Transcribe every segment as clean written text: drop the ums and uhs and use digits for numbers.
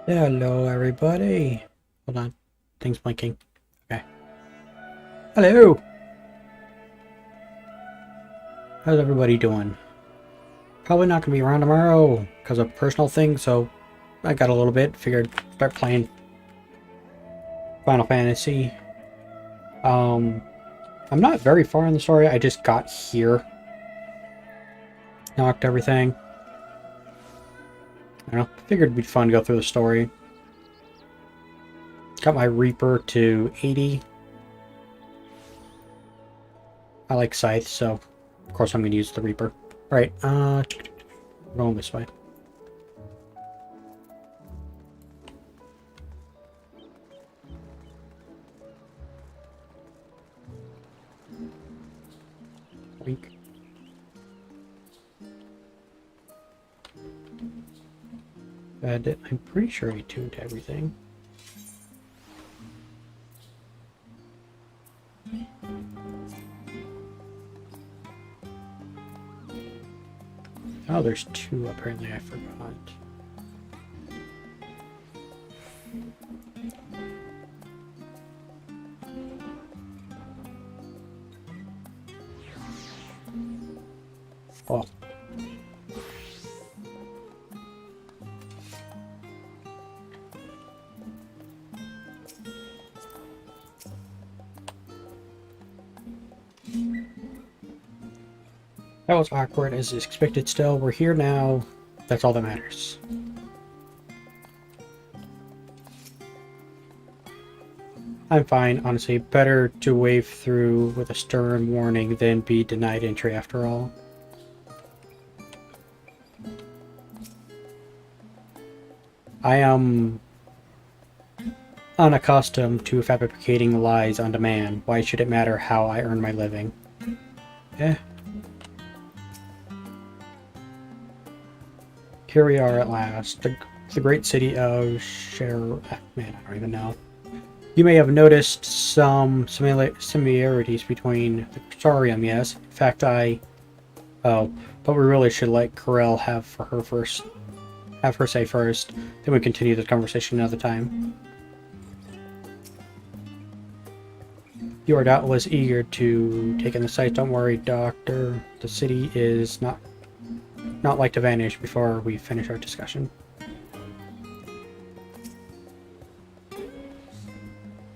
Hello, everybody. Hold on. Thing's blinking. Okay. Hello. How's everybody doing? Probably not going to be around tomorrow because of personal things, so I got a little bit. Figured start playing Final Fantasy. Um, I'm not very far in the story. I just got here. Knocked everything. I don't know. Figured it'd be fun to go through the story. Got my Reaper to 80. I like Scythe, so of course I'm going to use the Reaper. Right, going this way. Wink. I'm pretty sure I tuned everything. Oh, there's two apparently, I forgot. Oh. That was awkward as expected still. We're here now. That's all that matters. I'm fine, honestly. Better to wave through with a stern warning than be denied entry after all. I am unaccustomed to fabricating lies on demand. Why should it matter how I earn my living? Eh. Here we are at last. The great city of Man, I don't even know. You may have noticed some similarities between the Sarium, yes. In fact, Oh, but we really should let Corel have her say first. Then we continue the conversation another time. You are doubtless eager to take in the sights. Don't worry, Doctor. The city is not like to vanish before we finish our discussion.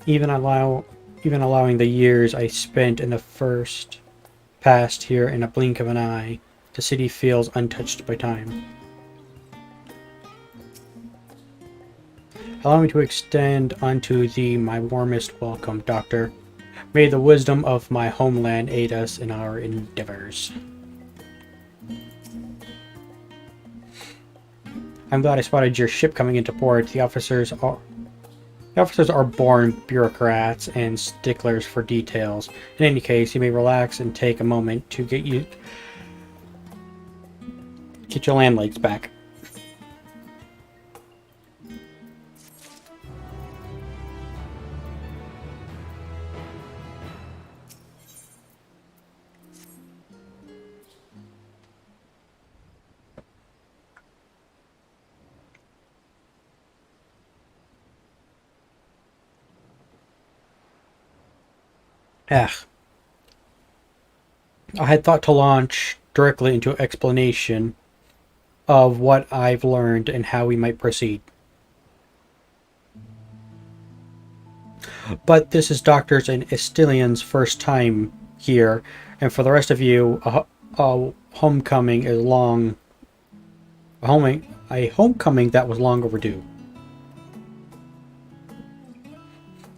Even allowing the years I spent in the first past here in a blink of an eye, the city feels untouched by time. Allow me to extend unto thee my warmest welcome, Doctor. May the wisdom of my homeland aid us in our endeavors. I'm glad I spotted your ship coming into port. The officers are born bureaucrats and sticklers for details. In any case, you may relax and take a moment to get your land legs back. Ah, I had thought to launch directly into explanation of what I've learned and how we might proceed. But this is Doctor's and Estilian's first time here, and for the rest of you, a homecoming is long. A homecoming that was long overdue.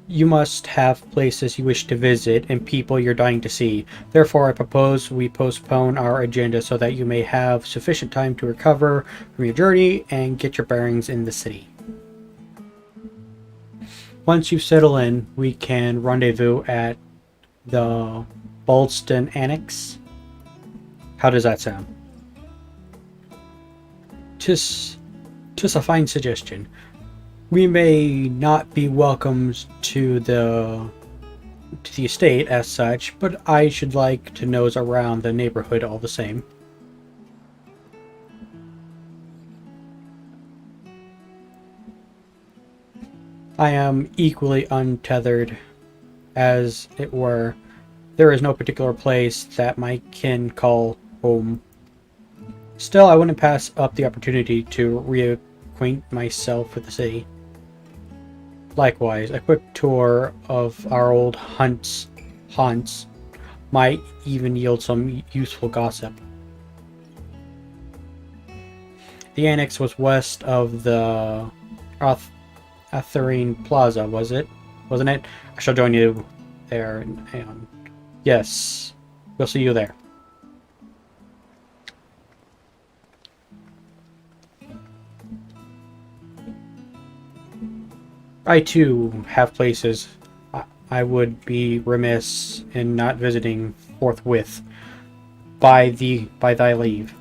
You must have places you wish to visit and people you're dying to see. Therefore, I propose we postpone our agenda so that you may have sufficient time to recover from your journey and get your bearings in the city. Once you settle in, we can rendezvous at the Baldston Annex. How does that sound? Tis a fine suggestion. We may not be welcomed to the estate as such, but I should like to nose around the neighborhood all the same. I am equally untethered, as it were. There is no particular place that my kin call home. Still, I wouldn't pass up the opportunity to reacquaint myself with the city. Likewise, a quick tour of our old haunts might even yield some useful gossip. The Annex was west of the Atherine Plaza, wasn't it? I shall join you there. And yes, we'll see you there. I too have places I would be remiss in not visiting forthwith by thy leave.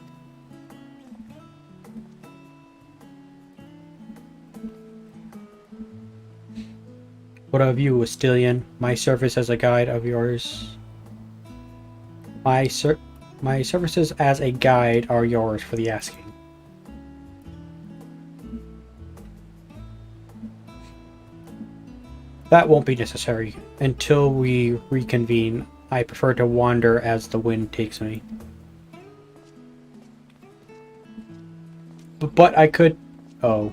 What of you, Astilian? My service as a guide of yours. My services as a guide are yours for the asking. That won't be necessary. Until we reconvene, I prefer to wander as the wind takes me. But I could... Oh.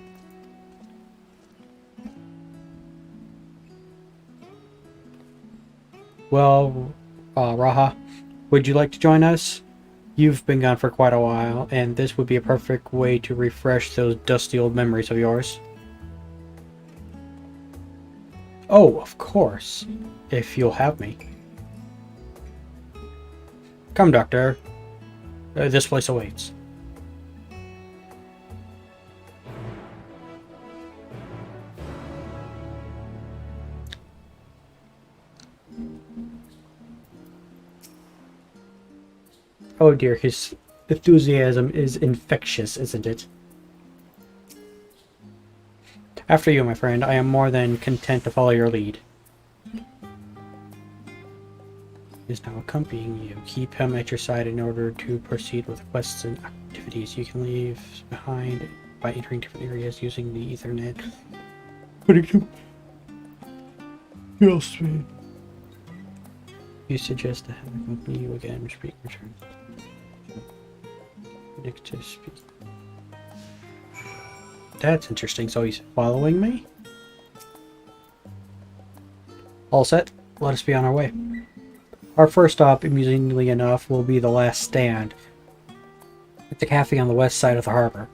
Well, Raha, would you like to join us? You've been gone for quite a while, and this would be a perfect way to refresh those dusty old memories of yours. Oh, of course, if you'll have me. Come, Doctor. This place awaits. Oh dear, his enthusiasm is infectious, isn't it? After you, my friend. I am more than content to follow your lead. He is now accompanying you. Keep him at your side in order to proceed with quests and activities you can leave behind by entering different areas using the Ethernet. Yes, man. You suggest to have him accompany you again. Speak return. Next to speak. That's interesting. So he's following me? All set. Let us be on our way. Our first stop, amusingly enough, will be the last stand. It's a cafe on the west side of the harbor.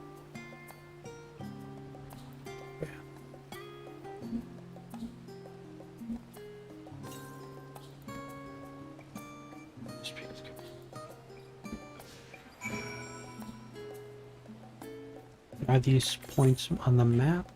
Are these points on the map?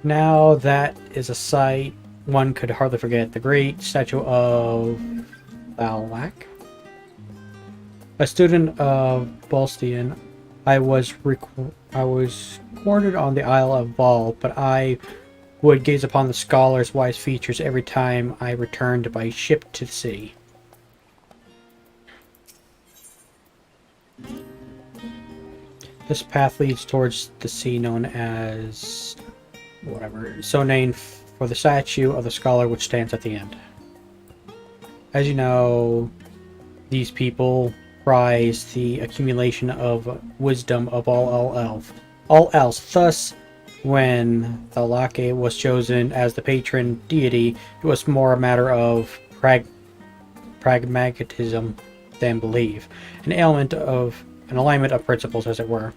Now that is a sight one could hardly forget. The great statue of Balak. A student of Baldston, I was quartered on the Isle of Bal, but I would gaze upon the scholar's wise features every time I returned by ship to the city. This path leads towards the sea known as whatever, so named for the statue of the scholar which stands at the end. As you know, these people prize the accumulation of wisdom of all else. Thus, when the Lake was chosen as the patron deity, it was more a matter of pragmatism than belief, an alignment of principles, as it were.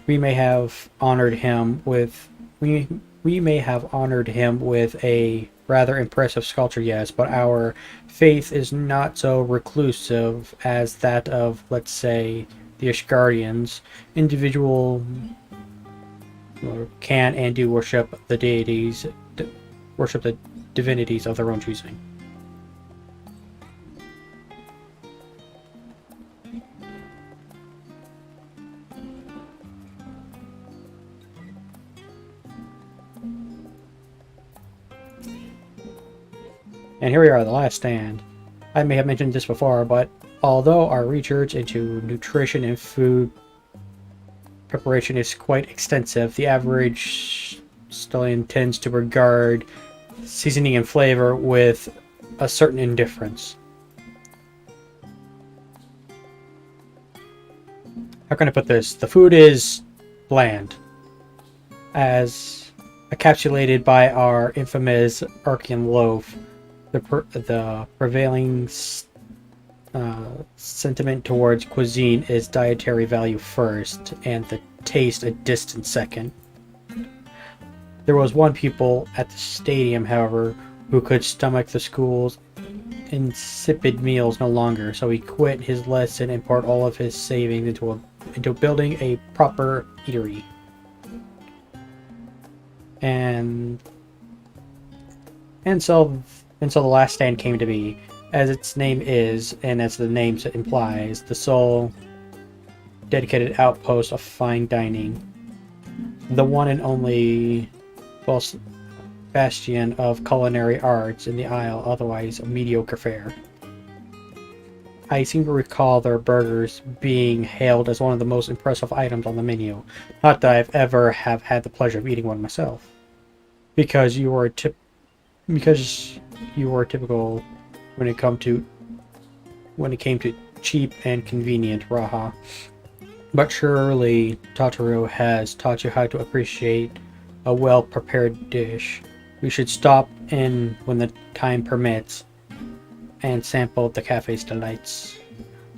We may have honored him with a rather impressive sculpture, yes, but our faith is not so reclusive as that of, let's say, the Ashgardians. Individual can and do worship the deities worship the divinities of their own choosing. And here we are, the last stand. I may have mentioned this before, but although our research into nutrition and food preparation is quite extensive, the average Stellian tends to regard seasoning and flavor with a certain indifference. How can I put this? The food is bland, as encapsulated by our infamous Archean loaf. The prevailing sentiment towards cuisine is dietary value first, and the taste a distant second. There was one pupil at the stadium, however, who could stomach the school's insipid meals no longer, so he quit his lesson and poured all of his savings into building a proper eatery. And so the last stand came to be. As its name is, and as the name implies, the sole dedicated outpost of fine dining. The one and only bastion of culinary arts in the Isle, otherwise a mediocre fare. I seem to recall their burgers being hailed as one of the most impressive items on the menu. Not that I've ever have had the pleasure of eating one myself. Because you were typical when it came to cheap and convenient raha. But surely Tataru has taught you how to appreciate a well-prepared dish. We should stop in when the time permits and sample the cafe's delights.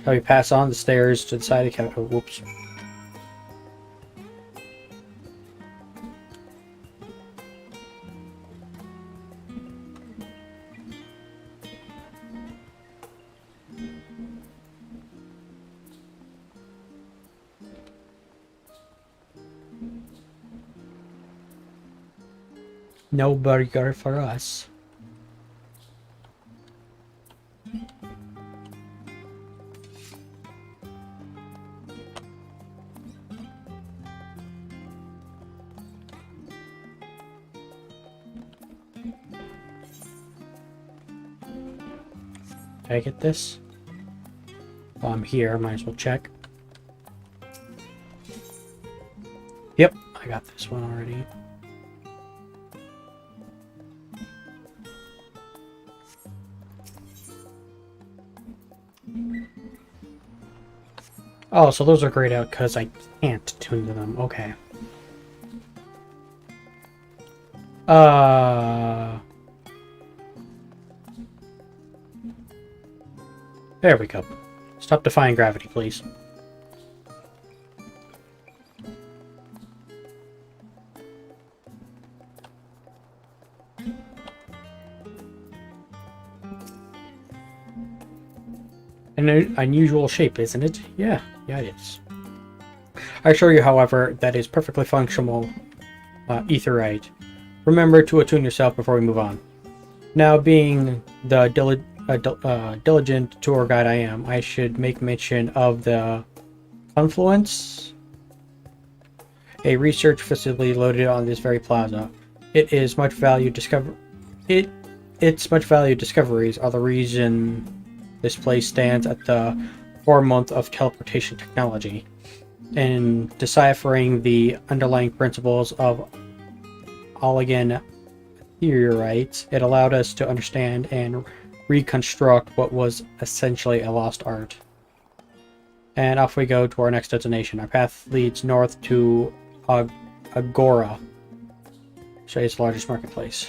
Shall we pass on the stairs to the side of the cafe? Oh, whoops. No burger for us. Did I get this? While I'm here, might as well check. Yep, I got this one already. Oh, so those are grayed out because I can't tune to them. Okay. There we go. Stop defying gravity, please. An unusual shape, isn't it? Yeah, it is. I assure you, however, that is perfectly functional etherite. Remember to attune yourself before we move on. Now, being the diligent tour guide I am, I should make mention of the Confluence, a research facility located on this very plaza. Its much valued discoveries are the reason this place stands at the foremost of teleportation technology. In deciphering the underlying principles of Oligan theorites, it allowed us to understand and reconstruct what was essentially a lost art. And off we go to our next destination. Our path leads north to Agora, Australia's largest marketplace.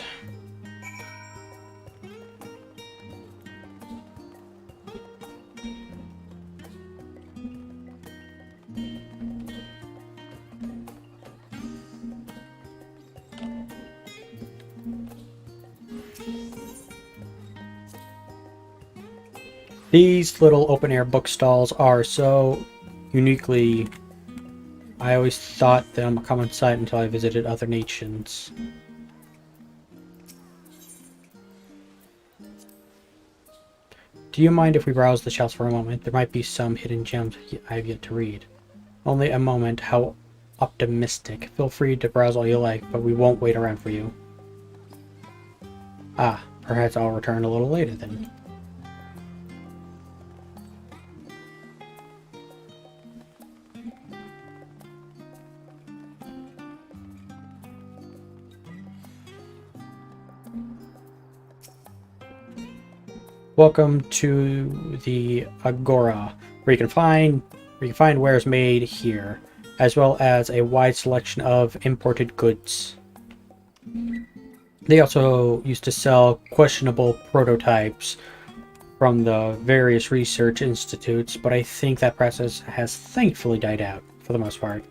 These little open-air bookstalls are so uniquely... I always thought them a common sight until I visited other nations. Do you mind if we browse the shelves for a moment? There might be some hidden gems I've yet to read. Only a moment, how optimistic. Feel free to browse all you like, but we won't wait around for you. Ah, perhaps I'll return a little later then. Welcome to the Agora, where you can find wares made here, as well as a wide selection of imported goods. They also used to sell questionable prototypes from the various research institutes, but I think that process has thankfully died out, for the most part.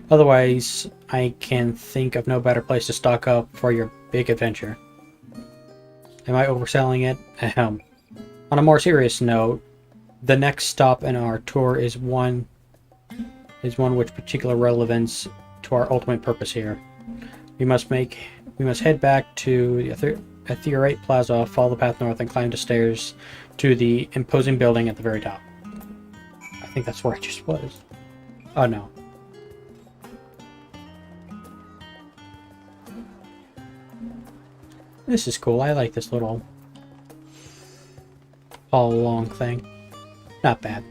Otherwise, I can think of no better place to stock up for your big adventure. Am I overselling it? Ahem. On a more serious note, the next stop in our tour is one with particular relevance to our ultimate purpose here. We must head back to the Etheorite Plaza, follow the path north, and climb the stairs to the imposing building at the very top. I think that's where I just was. Oh no. This is cool. I like this little all along thing. Not bad.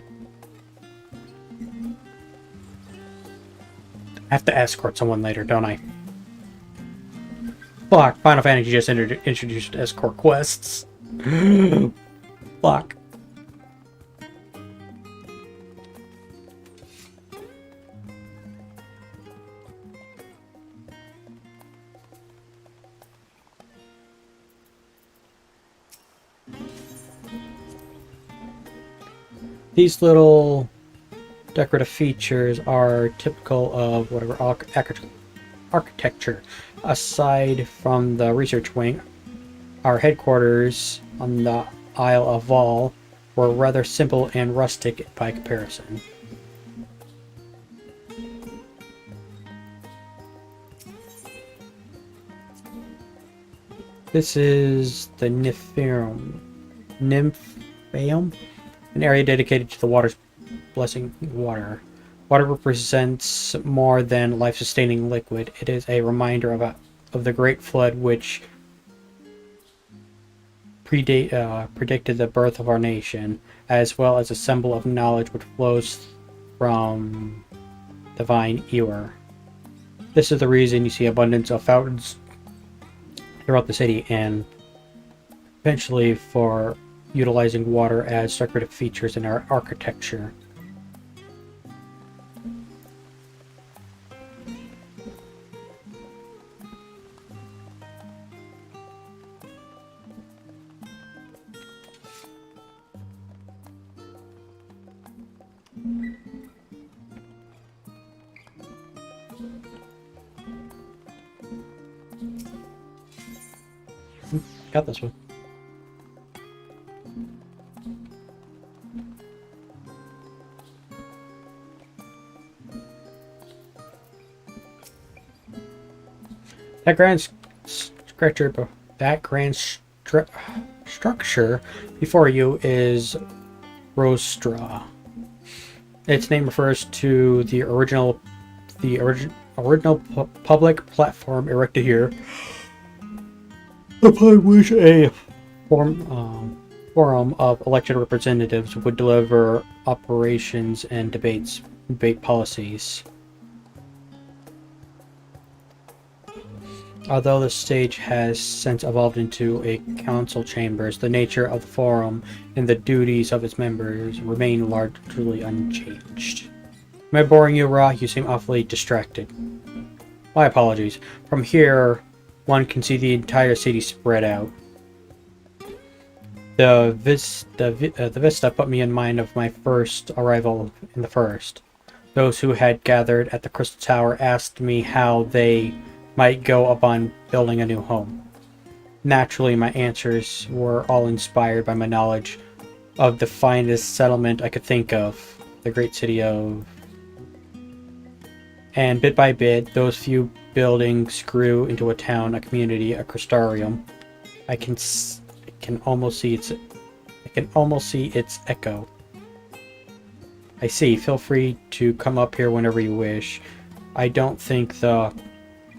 I have to escort someone later, don't I? Fuck, Final Fantasy just introduced escort quests. Fuck. These little decorative features are typical of whatever architecture. Aside from the research wing, our headquarters on the Isle of Vol were rather simple and rustic by comparison. This is the Nymphaeum, an area dedicated to the water's blessing. Water represents more than life-sustaining liquid. It is a reminder of the great flood which predicted the birth of our nation, as well as a symbol of knowledge which flows from divine Ewer. This is the reason you see abundance of fountains throughout the city, and eventually for utilizing water as decorative features in our architecture. Got this one. That grand structure before you is Rostra. Its name refers to the original public platform erected here, upon which a forum of elected representatives would deliver operations and debate policies. Although the stage has since evolved into a council chambers, the nature of the forum and the duties of its members remain largely unchanged. Am I boring you, Ra? You seem awfully distracted. My apologies. From here, one can see the entire city spread out. The vista put me in mind of my first arrival in the First. Those who had gathered at the Crystal Tower asked me how they might go upon building a new home. Naturally, my answers were all inspired by my knowledge of the finest settlement I could think of, the great city of... And bit by bit, those few buildings grew into a town, a community, a crystarium. I can almost see its can almost see its echo. I see. Feel free to come up here whenever you wish. I don't think the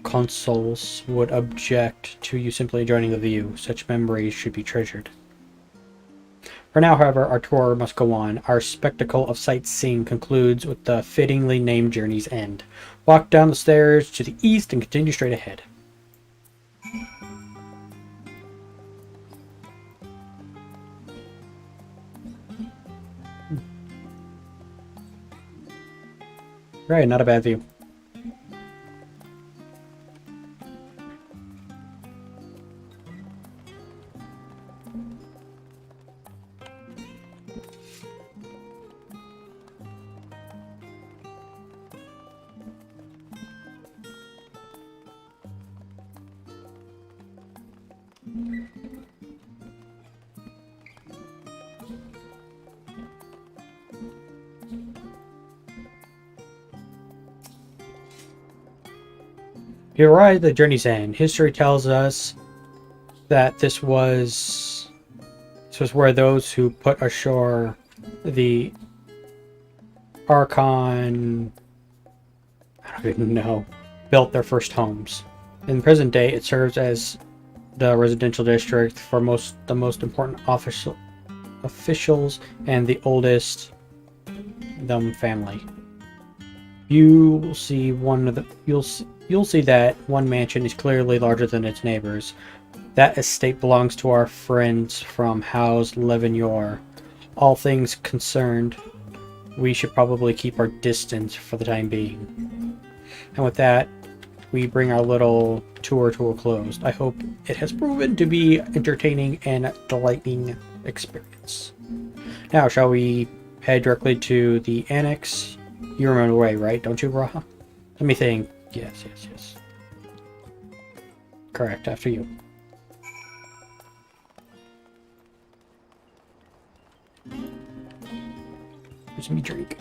consuls would object to you simply joining the view. Such memories should be treasured. For now, however, our tour must go on. Our spectacle of sightseeing concludes with the fittingly named journey's end. Walk down the stairs to the east and continue straight ahead. Right, not a bad view. You arrive at the journey's end. History tells us that this was where those who put ashore the Archon, I don't even know, built their first homes. In the present day, it serves as the residential district for the most important officials and the oldest family. You'll see that one mansion is clearly larger than its neighbors. That estate belongs to our friends from House Levenor. All things concerned, we should probably keep our distance for the time being. And with that, we bring our little tour to a close. I hope it has proven to be entertaining and delightful experience. Now, shall we head directly to the Annex? You remember the way, right? Don't you, Raha? Let me think. Yes. Correct, after you. Here's me drink.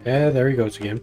Yeah, there he goes again.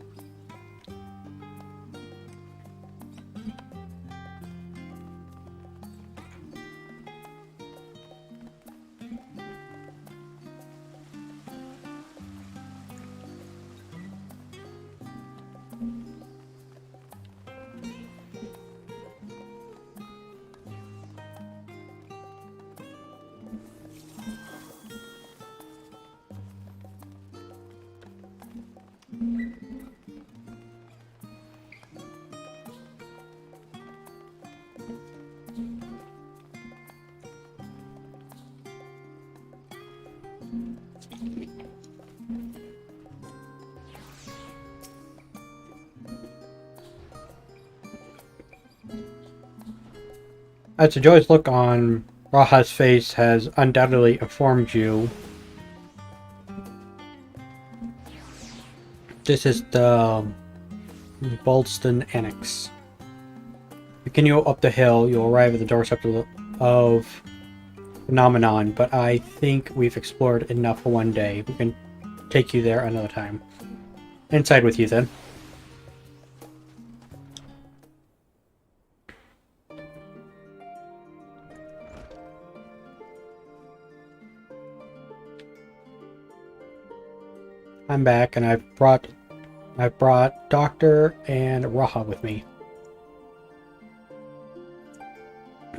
As the joyous look on Raha's face has undoubtedly informed you, this is the Baldston Annex. Continue up the hill, you'll arrive at the doorstep of Phenomenon, but I think we've explored enough for one day. We can take you there another time. Inside with you, then. I'm back, and I've brought Doctor and Raha with me.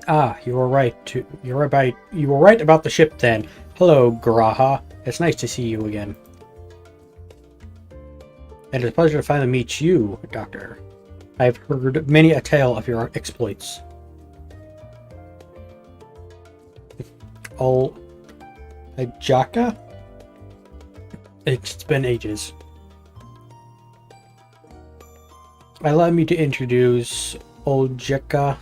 Ah, you were right about the ship then. Hello, Graha. It's nice to see you again. And it's a pleasure to finally meet you, Doctor. I've heard many a tale of your exploits. Jaka? It's been ages. Allow me to introduce Oljika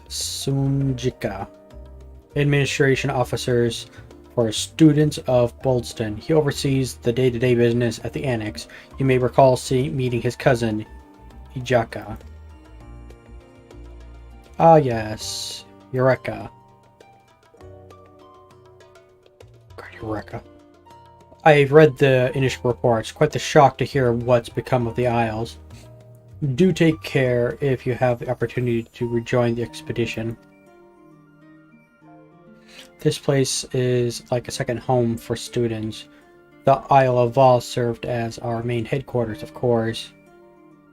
Sunjika, administration officers for students of Baldston. He oversees the day-to-day business at the Annex. You may recall meeting his cousin, Ijaka. Ah yes, Eureka. Eureka. I've read the initial reports. Quite the shock to hear what's become of the Isles. Do take care if you have the opportunity to rejoin the expedition. This place is like a second home for students. The Isle of Val served as our main headquarters, of course,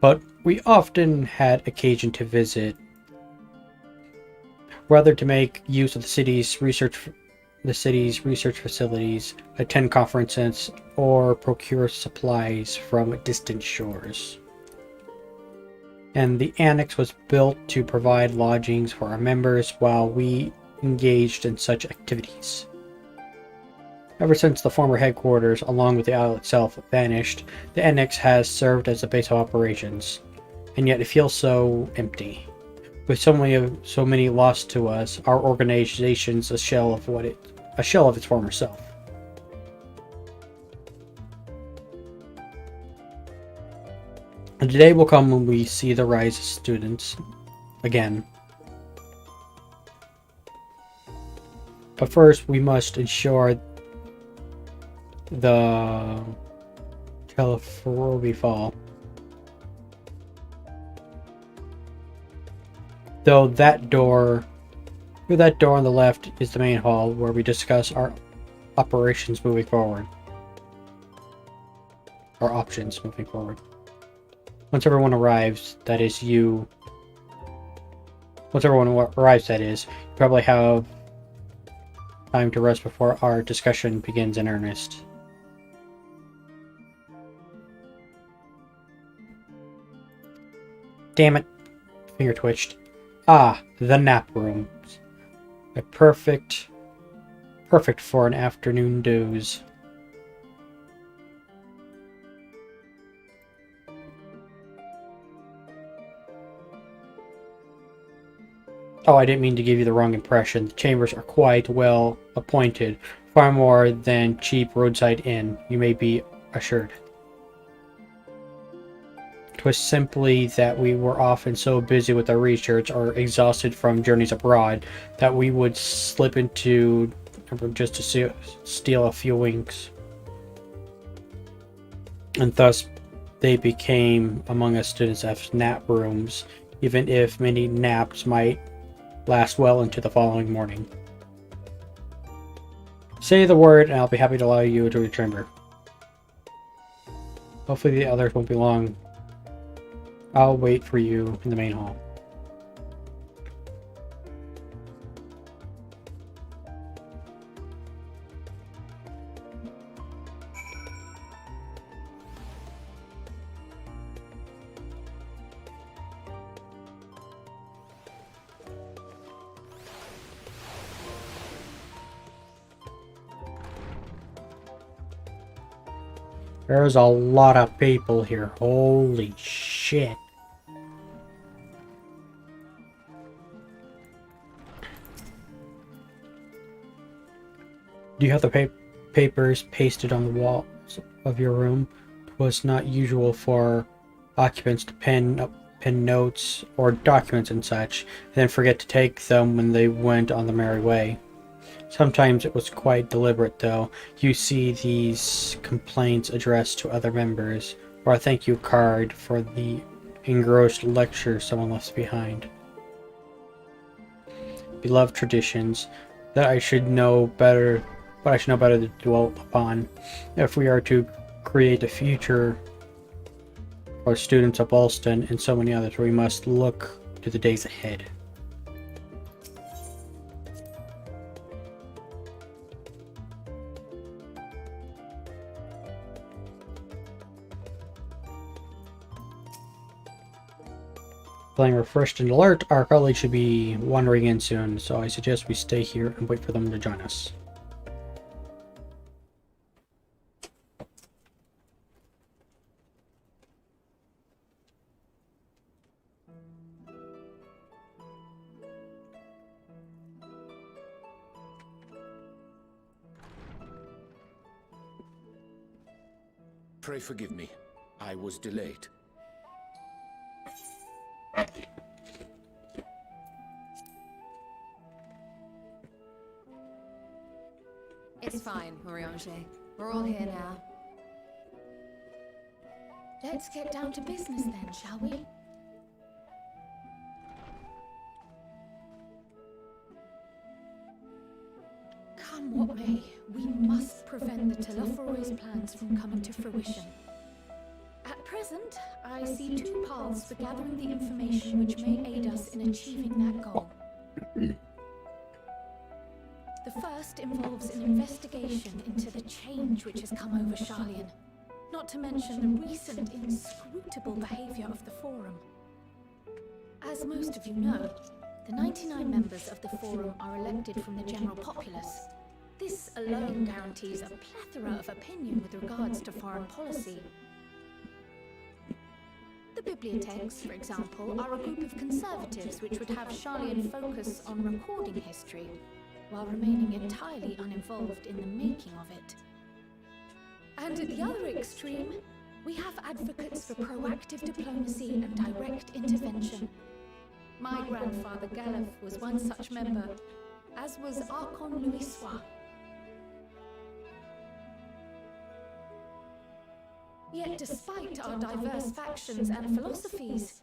but we often had occasion to visit, whether to make use of the city's research facilities, attend conferences, or procure supplies from distant shores. And the Annex was built to provide lodgings for our members while we engaged in such activities. Ever since the former headquarters, along with the isle itself, vanished, the Annex has served as the base of operations, and yet it feels so empty. With so many lost to us, our organization's a shell of its former self. And today will come when we see the rise of students again. But first, we must ensure the Telephorobi fall. Through that door on the left is the main hall where we discuss our operations moving forward. Our options moving forward. Once everyone arrives, that is, you probably have time to rest before our discussion begins in earnest. Damn it. Finger twitched. Ah, the nap rooms. Perfect for an afternoon doze. Oh, I didn't mean to give you the wrong impression. The chambers are quite well appointed, far more than cheap roadside inn, you may be assured. It was simply that we were often so busy with our research or exhausted from journeys abroad that we would slip into just to steal a few winks. And thus they became among us students as nap rooms, even if many naps might last well into the following morning. Say the word and I'll be happy to allow you to your chamber. Hopefully the others won't be long. I'll wait for you in the main hall. There's a lot of people here. Holy shit. Do you have the papers pasted on the walls of your room? It was not usual for occupants to pen notes or documents and such, and then forget to take them when they went on the merry way. Sometimes it was quite deliberate, though. You see these complaints addressed to other members, or a thank you card for the engrossed lecture someone left behind. Beloved traditions that I should know better, to dwell upon. If we are to create a future for students of Baldston and so many others, we must look to the days ahead. Feeling refreshed and alert, our colleagues should be wandering in soon, so I suggest we stay here and wait for them to join us. Pray forgive me. I was delayed. It's fine, Moriange. We're all here now. Let's get down to business then, shall we? Come what may, we must prevent the Telophoroid's plans from coming to fruition. At present, I see two paths for gathering the information which may aid us in achieving that goal. The first involves an investigation into the change which has come over Sharlayan, not to mention the recent inscrutable behavior of the Forum. As most of you know, the 99 members of the Forum are elected from the general populace. This alone guarantees a plethora of opinion with regards to foreign policy. The bibliotheques, for example, are a group of conservatives which would have Sharlayan focus on recording history, while remaining entirely uninvolved in the making of it. And at the other extreme, we have advocates for proactive diplomacy and direct intervention. My grandfather Galef was one such member, as was Archon Louisois. Yet despite our diverse factions and philosophies,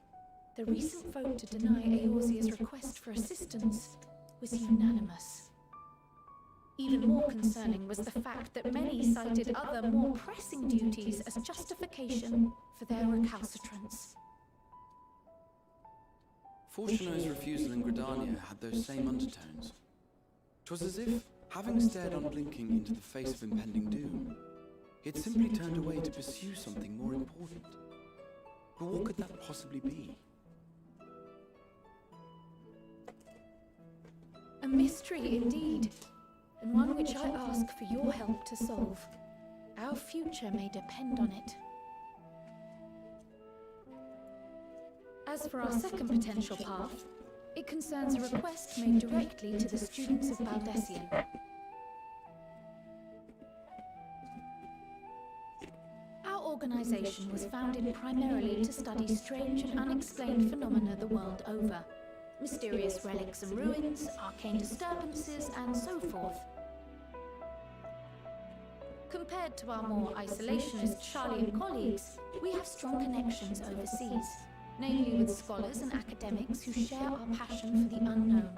the recent vote to deny Eorzea's request for assistance was unanimous. Even more concerning was the fact that many cited other, more pressing duties as justification for their recalcitrance. Fortuno's refusal in Gridania had those same undertones. 'Twas as if, having stared unblinking into the face of impending doom, he had simply turned away to pursue something more important. But what could that possibly be? A mystery indeed, and one which I ask for your help to solve. Our future may depend on it. As for our second potential path, it concerns a request made directly to the students of Baldston. Our organization was founded primarily to study strange and unexplained phenomena the world over. Mysterious relics and ruins, arcane disturbances, and so forth. Compared to our more isolationist Sharlayan colleagues, we have strong connections overseas, namely with scholars and academics who share our passion for the unknown.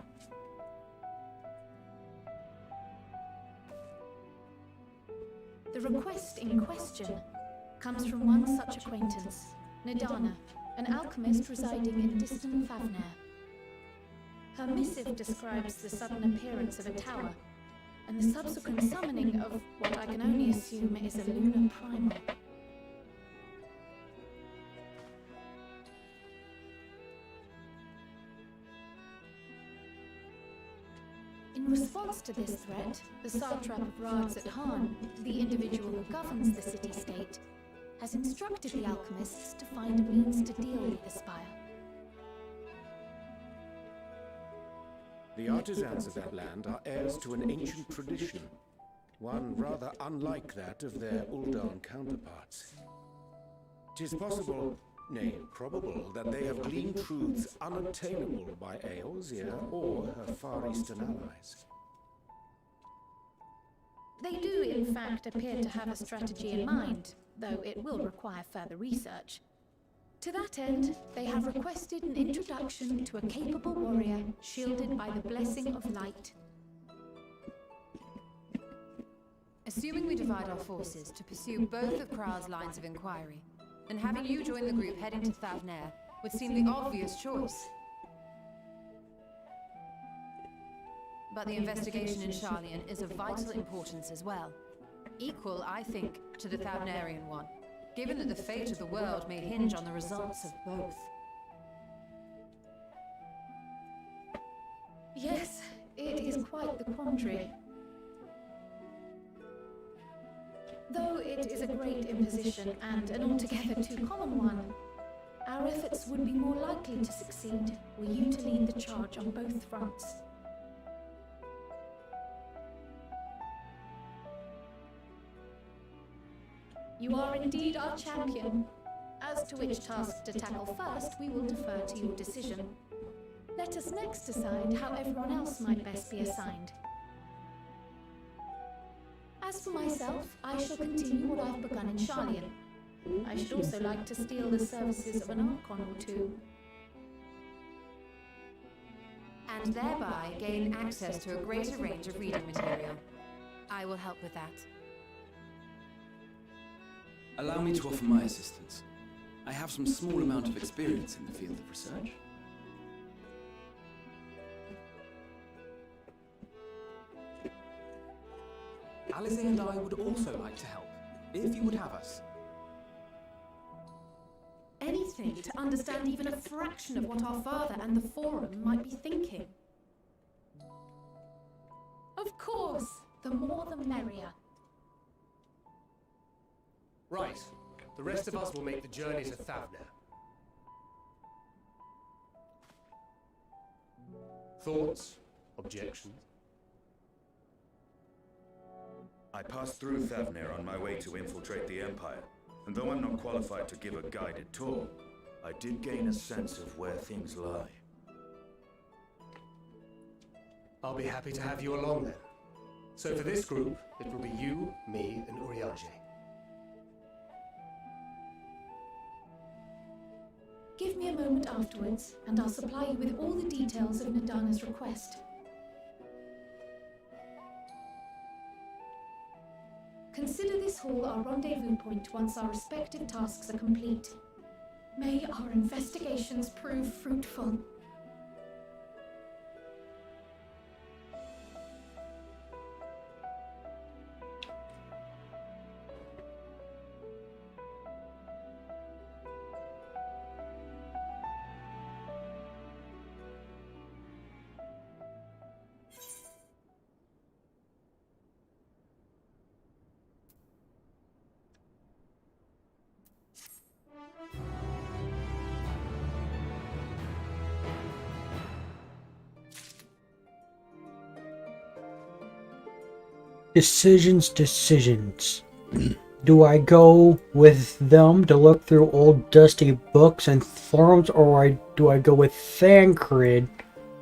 The request in question comes from one such acquaintance, Nadana, an alchemist residing in distant Favner. Her missive describes the sudden appearance of a tower, and the subsequent summoning of what I can only assume is a lunar primal. In response to this threat, the satrap of Radzat-Han, the individual who governs the city-state, has instructed the alchemists to find a means to deal with the spire. The artisans of that land are heirs to an ancient tradition, one rather unlike that of their Uldan counterparts. 'Tis possible, nay, probable, that they have gleaned truths unattainable by Eorzea or her Far Eastern allies. They do, in fact, appear to have a strategy in mind, though it will require further research. To that end, they have requested an introduction to a capable warrior shielded by the blessing of light. Assuming we divide our forces to pursue both of Kral's lines of inquiry, then having you join the group heading to Thavner would seem the obvious choice. But the investigation in Sharlayan is of vital importance as well. Equal, I think, to the Thavnarian one, given that the fate of the world may hinge on the results of both. Yes, it is quite the quandary. Though it is a great imposition and an altogether too common one, our efforts would be more likely to succeed were you to lead the charge on both fronts. You are indeed our champion. As to which task to tackle first, we will defer to your decision. Let us next decide how everyone else might best be assigned. As for myself, I shall continue what I've begun in Charlian. I should also like to steal the services of an Archon or two. And thereby gain access to a greater range of reading material. I will help with that. Allow me to offer my assistance. I have some small amount of experience in the field of research. Alice and I would also like to help, if you would have us. Anything to understand even a fraction of what our father and the Forum might be thinking. Of course, the more the merrier. Right. The rest of us will make the journey to Thavner. Thoughts? Objections? I passed through Thavner on my way to infiltrate the Empire, and though I'm not qualified to give a guided tour, I did gain a sense of where things lie. I'll be happy to have you along then. So for this group, it will be you, me, and Urianger. Give me a moment afterwards, and I'll supply you with all the details of Nadana's request. Consider this hall our rendezvous point once our respective tasks are complete. May our investigations prove fruitful. Decisions. Do I go with them to look through old dusty books and forums, or do I go with Thancred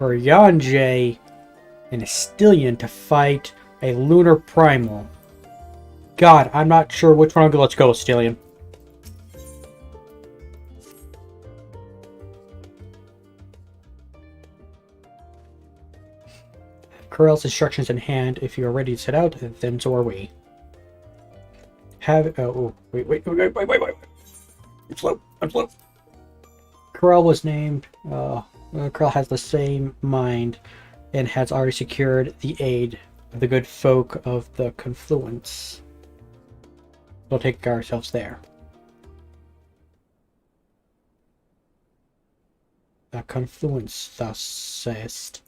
or Yanje and Astillion to fight a lunar primal? God, I'm not sure which one I'll go. Let's go, Astillion. Corell's instructions in hand. If you are ready to set out, then so are we. Wait. I'm slow. Corell was named. Corell has the same mind and has already secured the aid of the good folk of the Confluence. We'll take ourselves there. The Confluence, thou sayest.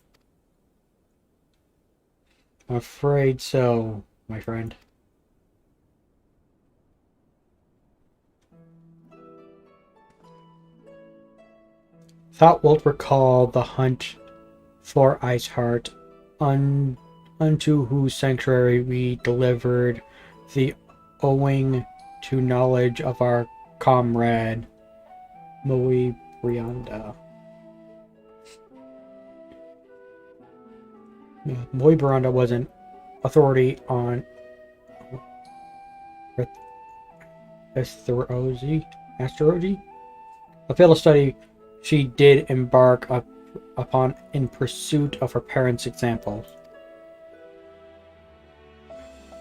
I'm afraid so, my friend. Thou wilt recall the hunt for Iceheart, unto whose sanctuary we delivered the owing to knowledge of our comrade, Moe Brianda. Moe Brianda was an authority on astrology. A failed study she did embark upon in pursuit of her parents' example.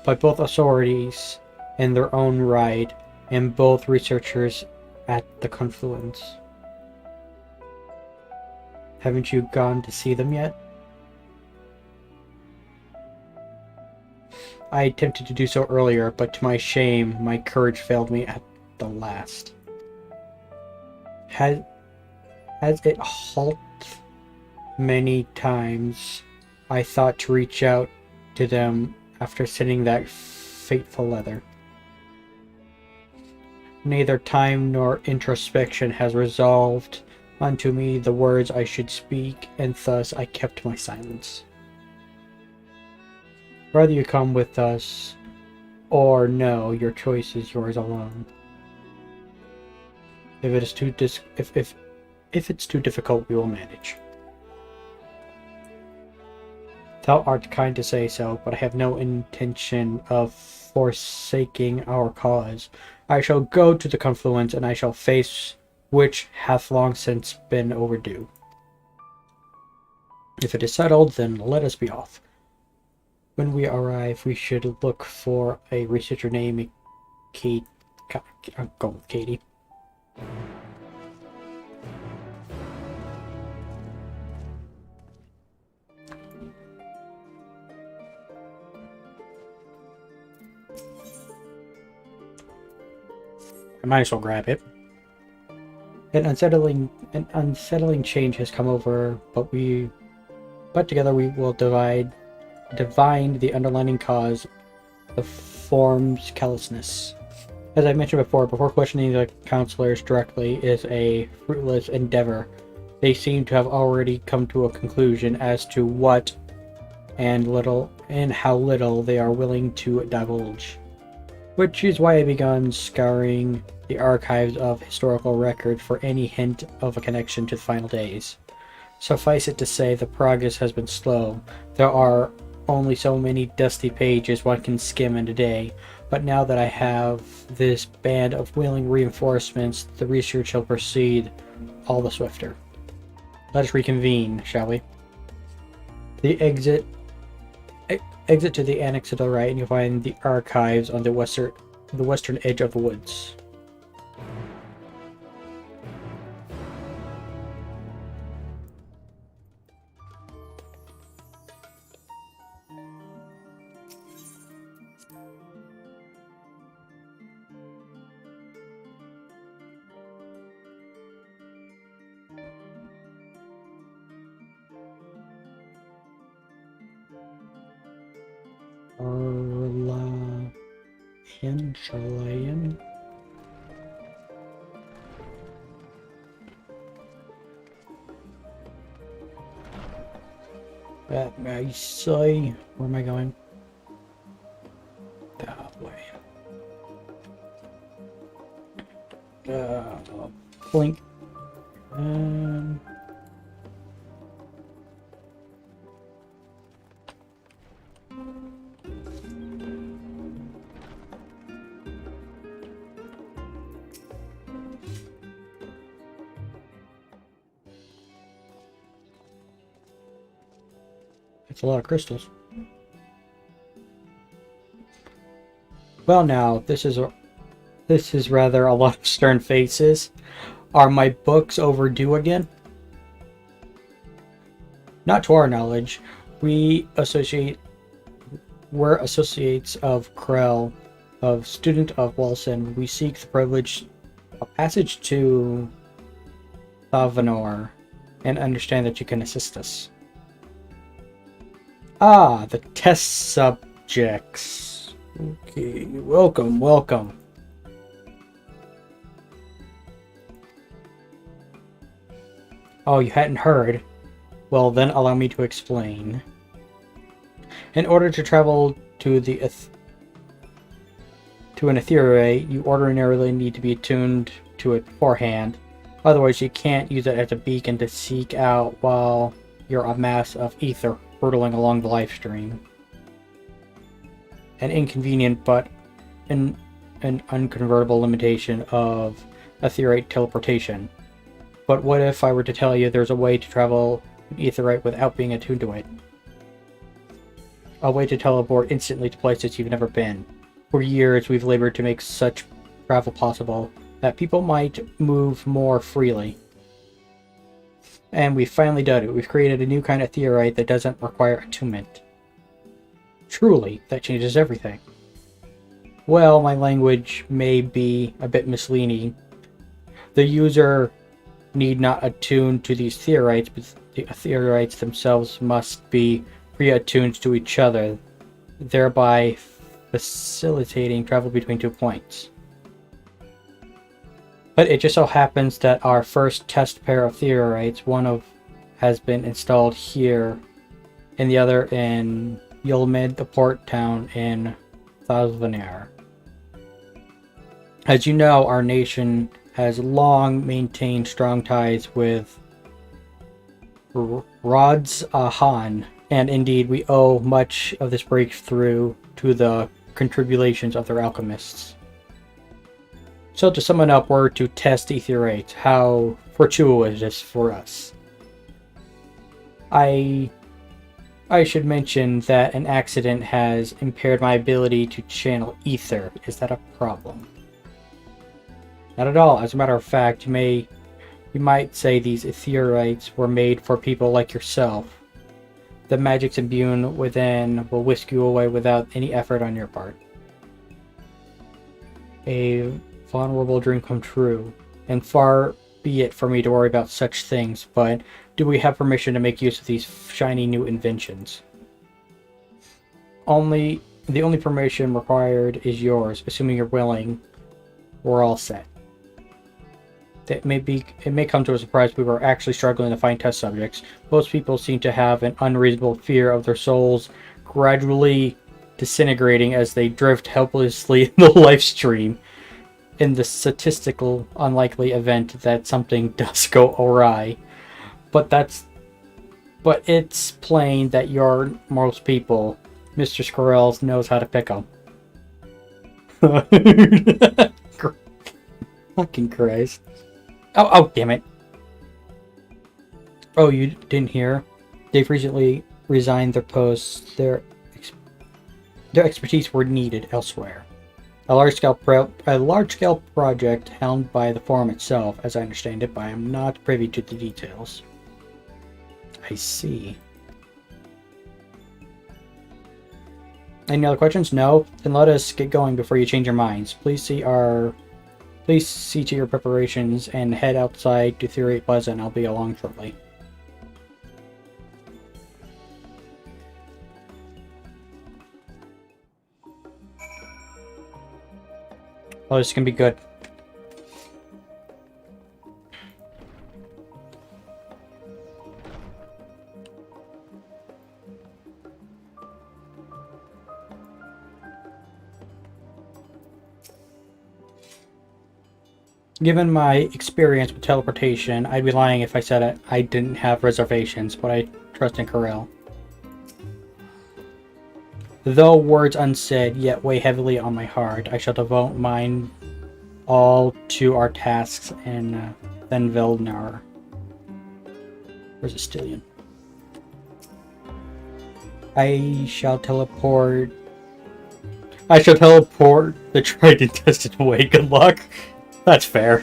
But both authorities in their own right, and both researchers at the Confluence. Haven't you gone to see them yet? I attempted to do so earlier, but to my shame, my courage failed me at the last. Has it Many times I thought to reach out to them after sending that fateful letter. Neither time nor introspection has resolved unto me the words I should speak, and thus I kept my silence. Whether you come with us or no, your choice is yours alone. If it is if it's too difficult, we will manage. Thou art kind to say so, but I have no intention of forsaking our cause. I shall go to the Confluence, and I shall face which hath long since been overdue. If it is settled, then let us be off. When we arrive, we should look for a researcher named Kate. I'll go with Katie. I might as well grab it. An unsettling change has come over, but together we will divine the underlying cause of form's callousness. As I mentioned before questioning the counselors directly is a fruitless endeavor. They seem to have already come to a conclusion as to what and how little they are willing to divulge. Which is why I begun scouring the archives of historical record for any hint of a connection to the final days. Suffice it to say, the progress has been slow. There are only so many dusty pages one can skim in a day, but now that I have this band of willing reinforcements, the research shall proceed all the swifter. Let us reconvene, shall we? The exit to the Annex to the right, and you'll find the archives on the western edge of the woods. Charlayan. That may say, where am I going? That way. Blink. It's a lot of crystals. Well, now this is rather a lot of stern faces. Are my books overdue again? Not to our knowledge. We're associates of Krell, of student of Baldston. We seek the privilege of passage to Thavanor, and understand that you can assist us. Ah, the test subjects. Okay, welcome. Oh, you hadn't heard? Well, then allow me to explain. In order to travel to an ethereal, you ordinarily need to be attuned to it beforehand. Otherwise, you can't use it as a beacon to seek out while you're a mass of ether hurtling along the life stream. An inconvenient but an unconvertible limitation of ethereal teleportation. But what if I were to tell you there's a way to travel Aetheryte without being attuned to it? A way to teleport instantly to places you've never been. For years, we've labored to make such travel possible that people might move more freely. And we've finally done it. We've created a new kind of Aetheryte that doesn't require attunement. Truly, that changes everything. Well, my language may be a bit misleading. The need not attune to these theorites, but the theorites themselves must be reattuned to each other, thereby facilitating travel between 2 points. But it just so happens that our first test pair of theorites, has been installed here, and the other in Yulmid, the port town in Thavner. As you know, our nation has long maintained strong ties with Rod's Han, and indeed we owe much of this breakthrough to the contributions of their alchemists. So to sum it up, we're to test Etherate. How fortuitous for us. I should mention that an accident has impaired my ability to channel ether. Is that a problem? Not at all. As a matter of fact, you might say these Etherites were made for people like yourself. The magics imbued within will whisk you away without any effort on your part. A vulnerable dream come true, and far be it for me to worry about such things, but do we have permission to make use of these shiny new inventions? The only permission required is yours, assuming you're willing. We're all set. It may come to a surprise we were actually struggling to find test subjects. Most people seem to have an unreasonable fear of their souls gradually disintegrating as they drift helplessly in the live stream, in the statistical unlikely event that something does go awry. But it's plain that most people, Mr. Squirrels knows how to pick them. Fucking Christ. Oh, damn it. Oh, you didn't hear? They've recently resigned their posts. Their expertise were needed elsewhere. A large-scale project helmed by the forum itself, as I understand it, but I am not privy to the details. I see. Any other questions? No? Then let us get going before you change your minds. Please see to your preparations and head outside to Theory Pleasant. I'll be along shortly. Oh, this is gonna be good. Given my experience with teleportation, I'd be lying if I said I didn't have reservations, but I trust in Corel. Though words unsaid yet weigh heavily on my heart, I shall devote mine all to our tasks in Thenvildnar. Where's the Stillion? I shall teleport the tried and tested away. Good luck. That's fair.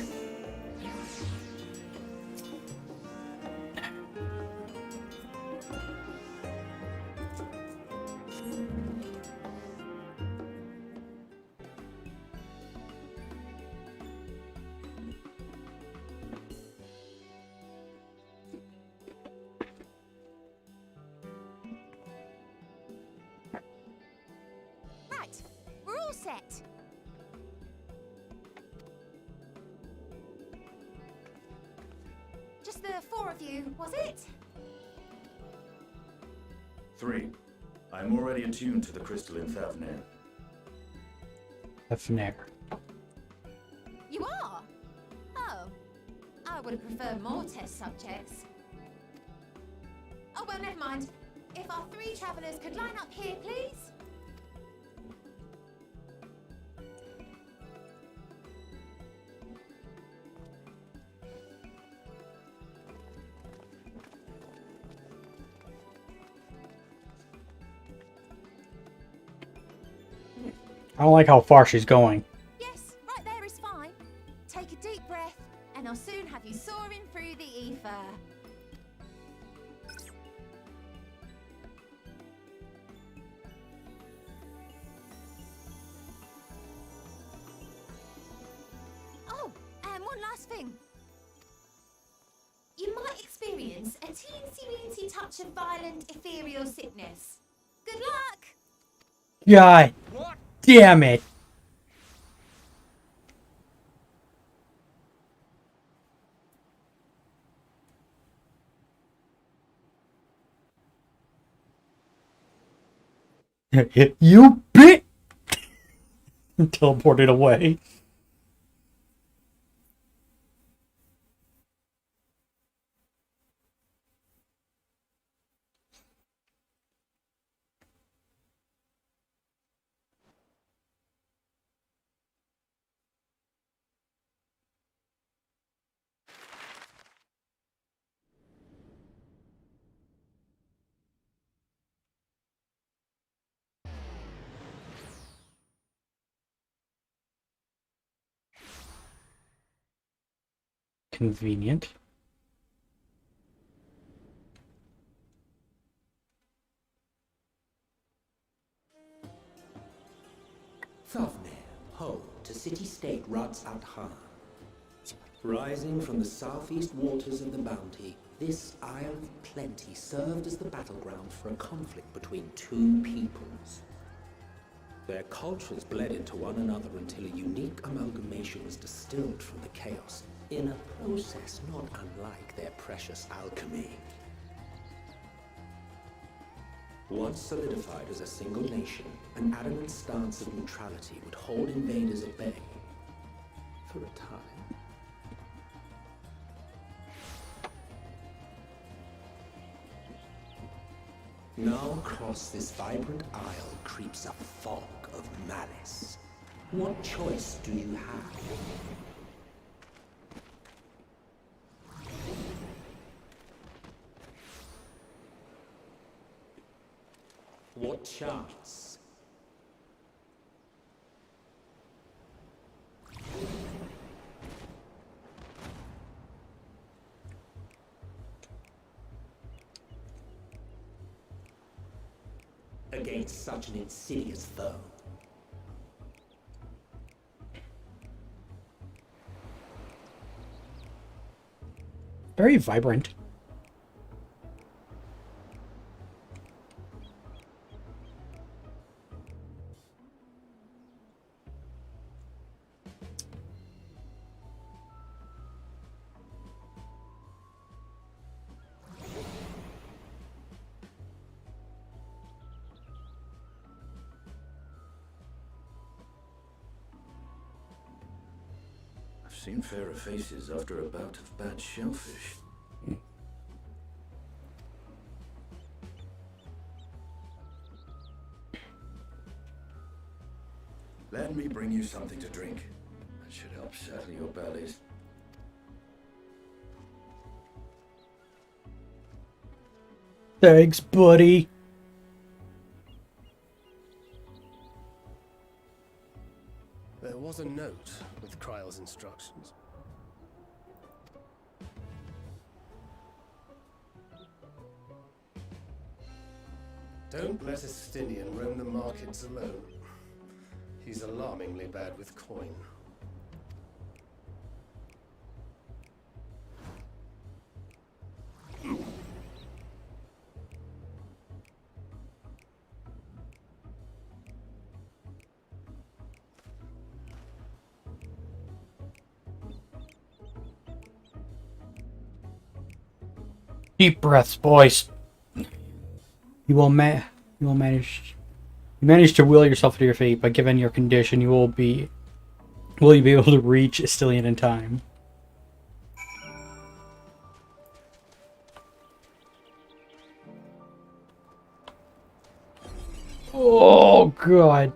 Right, we're all set. Just the 4 of you, was it? 3. I'm already attuned to the crystal in Thavner. Thavner. You are? Oh. I would have preferred more test subjects. Oh, well, never mind. If our 3 travelers could line up here, please. I don't like how far she's going. Yes, right there is fine. Take a deep breath, and I'll soon have you soaring through the ether. Oh, and one last thing. experience a teensy-weensy touch of violent ethereal sickness. Good luck! God damn it! You bit! Teleported away. Convenient. Thavnir, home to city-state Rats at Han. Rising from the southeast waters of the Bounty, this Isle of Plenty served as the battleground for a conflict between two peoples. Their cultures bled into one another until a unique amalgamation was distilled from the chaos, in a process not unlike their precious alchemy. Once solidified as a single nation, an adamant stance of neutrality would hold invaders at bay for a time. Now across this vibrant isle creeps a fog of malice. What choice do you have? What chance? Against such an insidious foe. Very vibrant. I've seen fairer faces after a bout of bad shellfish. Let me bring you something to drink. That should help settle your bellies. Thanks, buddy. There was a note with Kryle's instructions. Don't let a Stinian roam the markets alone. He's alarmingly bad with coin. Deep breaths, boys. You manage. You manage to will yourself to your fate, but given your condition, will you be able to reach Astilion in time? Oh god.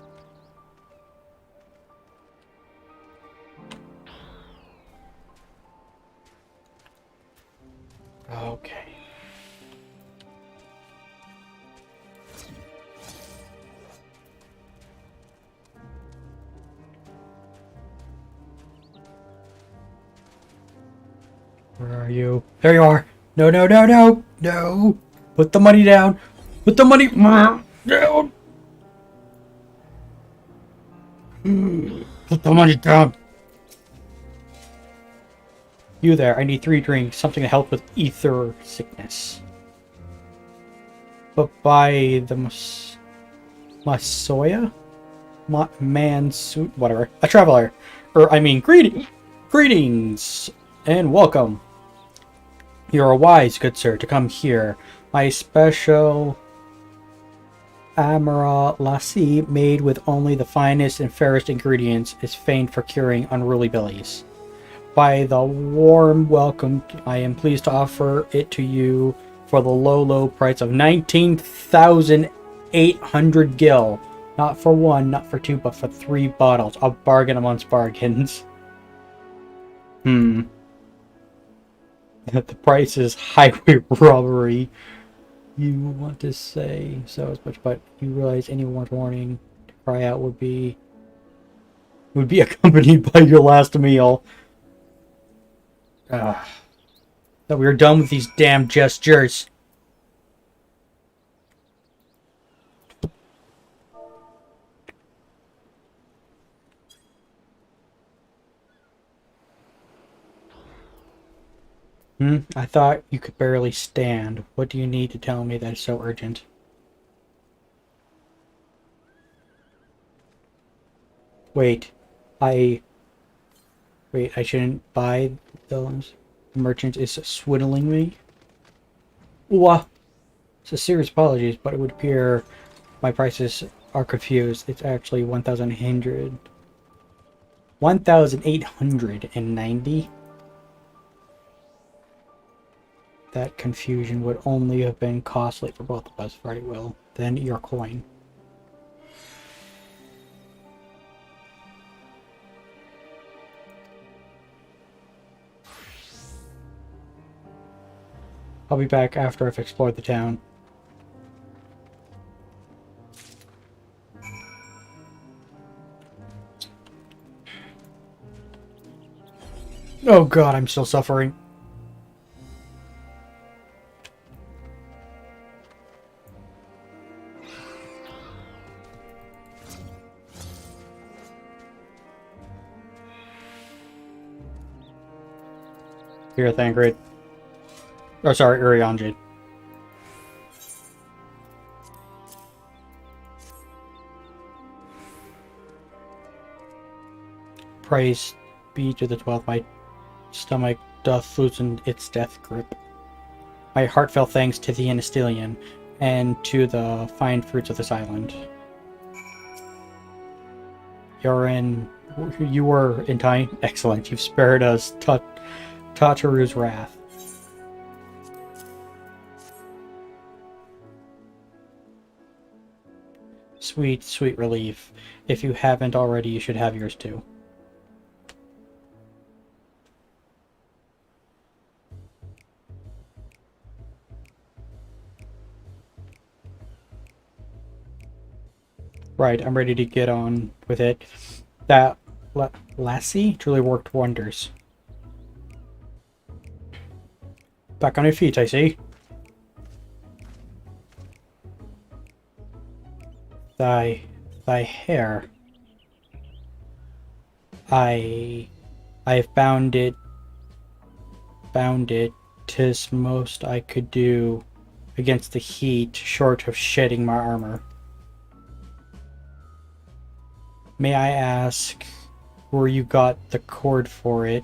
Okay. Where are you? There you are. No, no, no, no, no. Put the money down. Put the money down. Put the money down. You there, I need 3 drinks, something to help with ether sickness. But by the Masoya? Mansuit, whatever. A traveler. Greetings and welcome. You are wise, good sir, to come here. My special Amara Lassi, made with only the finest and fairest ingredients, is famed for curing unruly bellies. By the warm welcome, I am pleased to offer it to you for the low price of 19,800 gil. Not for 1, not for 2, but for 3 bottles. A bargain amongst bargains. The price is highway robbery. You want to say so as much, but you realize anyone's warning to cry out would be accompanied by your last meal. That we are done with these damn gestures. I thought you could barely stand. What do you need to tell me that is so urgent? Wait, I shouldn't buy those. The merchant is swindling me. Wah! So serious apologies, but it would appear my prices are confused. It's actually 1,800. 1,890? That confusion would only have been costly for both of us, very well. Then your coin. I'll be back after I've explored the town. Oh god, I'm still suffering. Here, Thancred. Oh, sorry, Urianjin. Praise be to the 12th, my stomach doth loosen its death grip. My heartfelt thanks to the Anastilian, and to the fine fruits of this island. You were in time? Excellent, you've spared us Tataru's wrath. Sweet, sweet relief. If you haven't already, you should have yours too. Right, I'm ready to get on with it. That lassie truly worked wonders. Back on your feet, I see. Thy hair. I have bound it. 'Tis most I could do against the heat, short of shedding my armor. May I ask where you got the cord for it?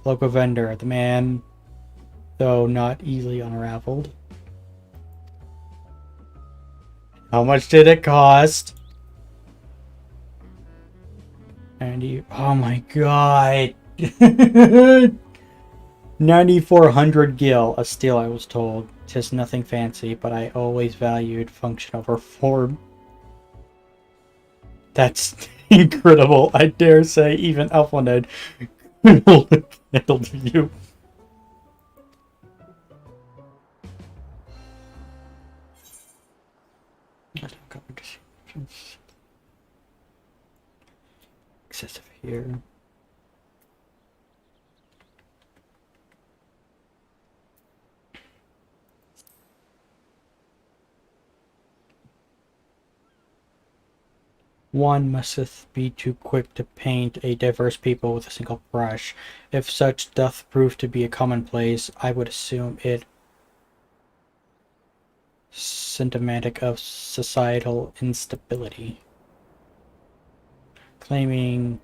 Local vendor, the man, though not easily unraveled. How much did it cost? And you, oh my god. 9,400 gil, a steal I was told. 'Tis nothing fancy, but I always valued function over form. That's incredible. I dare say even Alphaned will have handled you. Excessive here. One musteth be too quick to paint a diverse people with a single brush. If such doth prove to be a commonplace, I would assume it symptomatic of societal instability. Claiming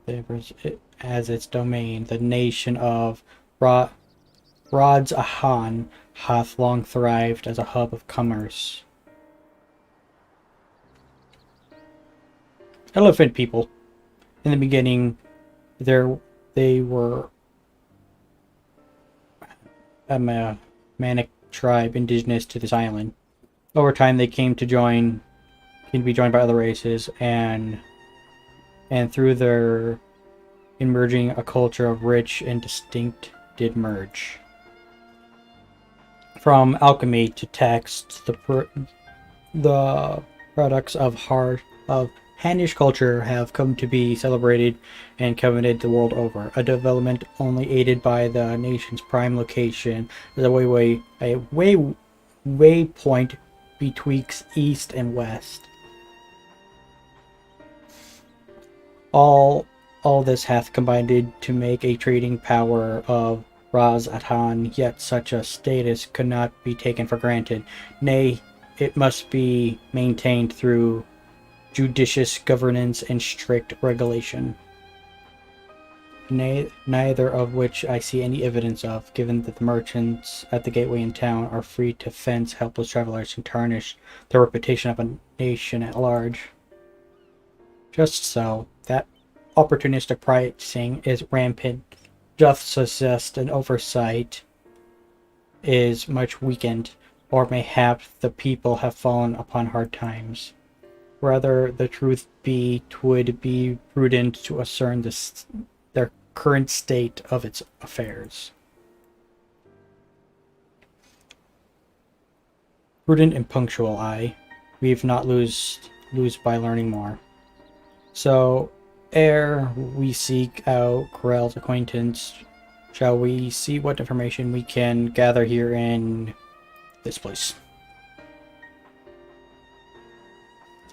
favors it as its domain, the nation of Rods Ahan hath long thrived as a hub of commerce. Elephant people. In the beginning, they were a manic tribe indigenous to this island. Over time, they came to be joined by other races, and through their emerging a culture of rich and distinct did merge. From alchemy to text, the products of Hannish culture have come to be celebrated and coveted the world over. A development only aided by the nation's prime location as a waypoint betwixt east and west. All this hath combined to make a trading power of Raz Atan, yet such a status could not be taken for granted. Nay, it must be maintained through judicious governance and strict regulation. Neither of which I see any evidence of, given that the merchants at the gateway in town are free to fence helpless travelers and tarnish the reputation of a nation at large. Just so, that opportunistic pricing is rampant. Justice and oversight is much weakened, or mayhap the people have fallen upon hard times. Rather, the truth be, 'twould be prudent to ascertain their current state of its affairs. Prudent and punctual, aye. We've not lose by learning more. So, ere we seek out Corell's acquaintance, shall we see what information we can gather here in this place?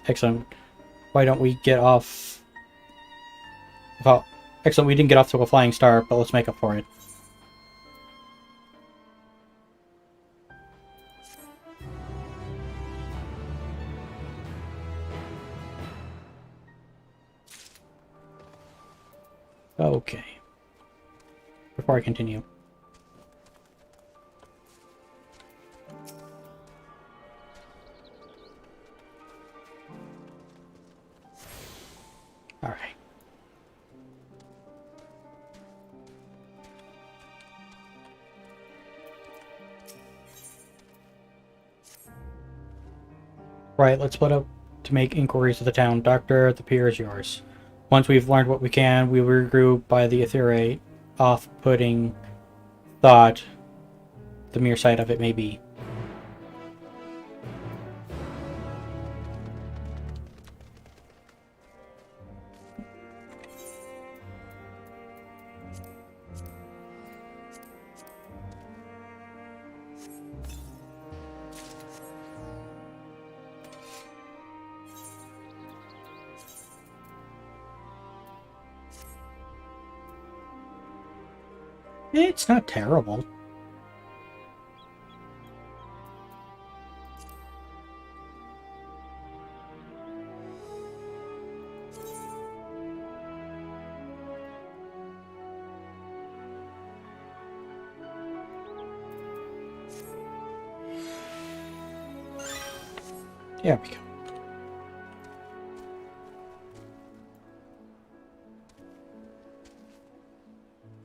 Excellent. Why don't we get off... Well, excellent, we didn't get off to a flying start, but let's make up for it. Okay. Before I continue. All right. Right, let's split up to make inquiries of the town. Doctor, the pier is yours. Once we've learned what we can, we will regroup by the ethereal, off-putting thought the mere sight of it may be. It's not terrible. There we go.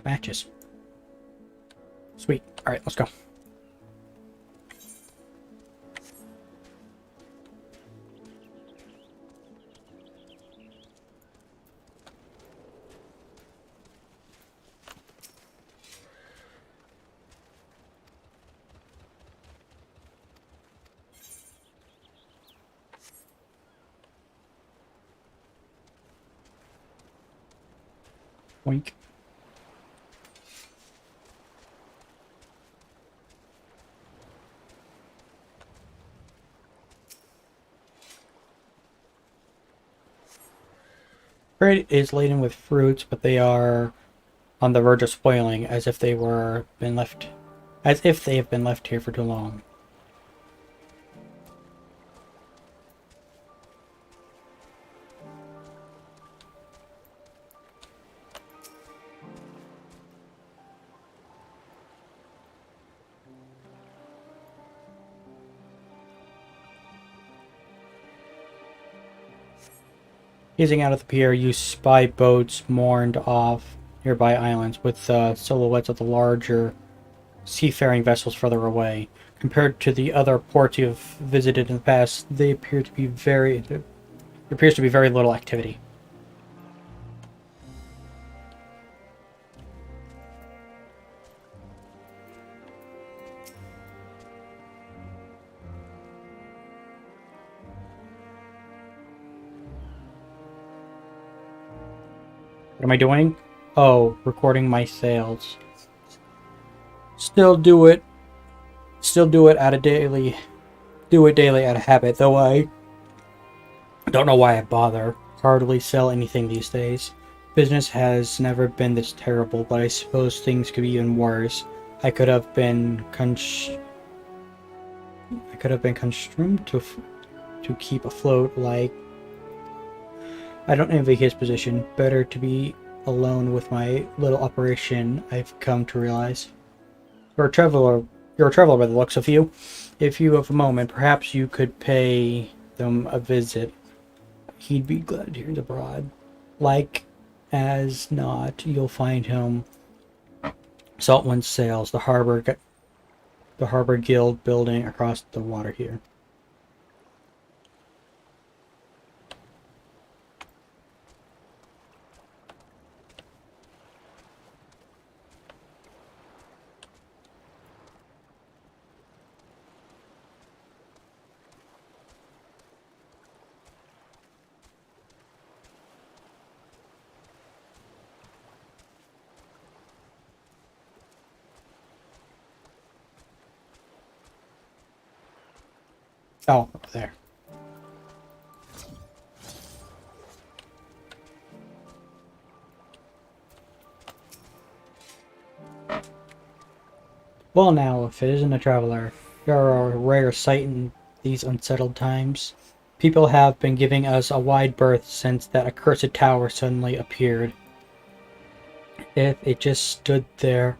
Matches. Sweet. Alright, let's go. Wink. Crate is laden with fruits, but they are on the verge of spoiling, as if they have been left here for too long. Gazing out of the pier, you spy boats moored off nearby islands with silhouettes of the larger seafaring vessels further away. Compared to the other ports you have visited in the past, there appears to be very little activity. What am I doing? Oh, recording my sales. Still do it daily out of habit, though I don't know why I bother. Hardly sell anything these days. Business has never been this terrible, but I suppose things could be even worse. I could have been consumed to keep afloat. Like, I don't envy his position. Better to be alone with my little operation, I've come to realize. You're a traveler by the looks of you. If you have a moment, perhaps you could pay them a visit. He'd be glad to hear he's abroad. Like as not, you'll find him Saltwind Sails, the harbor guild building across the water here. Oh, there. Well now, if it isn't a traveler, you're a rare sight in these unsettled times. People have been giving us a wide berth since that accursed tower suddenly appeared. If it just stood there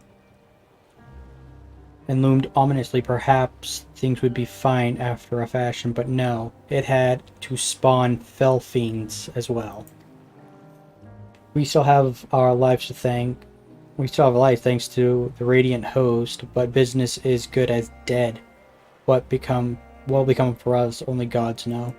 and loomed ominously, perhaps things would be fine after a fashion, but no, it had to spawn fell fiends as well. We still have our lives thanks to the Radiant Host, but business is good as dead. What will become for us, only gods know.